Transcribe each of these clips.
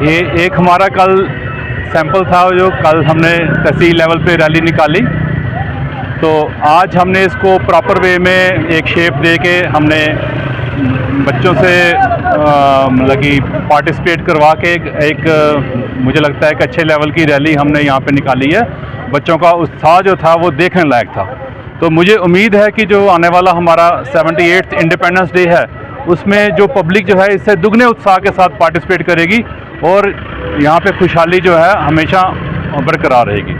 ये एक हमारा कल सैंपल था जो कल हमने तहसील लेवल पे रैली निकाली, तो आज हमने इसको प्रॉपर वे में एक शेप दे के हमने बच्चों से लगी पार्टिसिपेट करवा के एक मुझे लगता है एक अच्छे लेवल की रैली हमने यहाँ पे निकाली है। बच्चों का उत्साह जो था वो देखने लायक था। तो मुझे उम्मीद है कि जो आने वाला हमारा 78th इंडिपेंडेंस डे है उसमें जो पब्लिक जो है इससे दुगने उत्साह के साथ पार्टिसिपेट करेगी और यहाँ पे खुशहाली जो है हमेशा बरकरार रहेगी।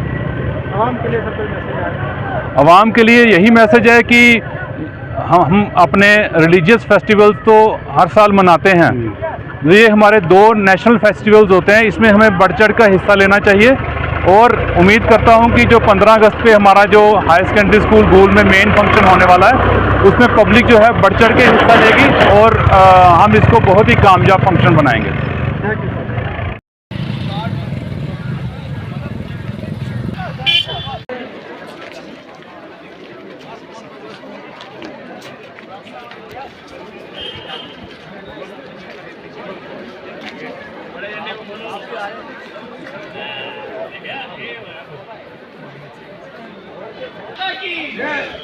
आवाम के लिए यही मैसेज है कि हम अपने रिलीजियस फेस्टिवल्स तो हर साल मनाते हैं, ये हमारे 2 नेशनल फेस्टिवल्स होते हैं, इसमें हमें बढ़ चढ़ कर हिस्सा लेना चाहिए। और उम्मीद करता हूं कि जो 15 अगस्त पे हमारा जो हायर सेकेंडरी स्कूल गूल में मेन फंक्शन होने वाला है उसमें पब्लिक जो है बढ़ चढ़ के हिस्सा लेगी और हम इसको बहुत ही कामयाब फंक्शन बनाएंगे।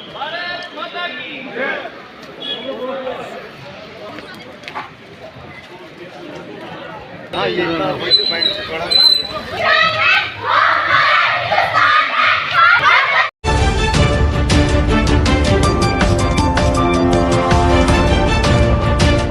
भारत माता की जय। हाँ ये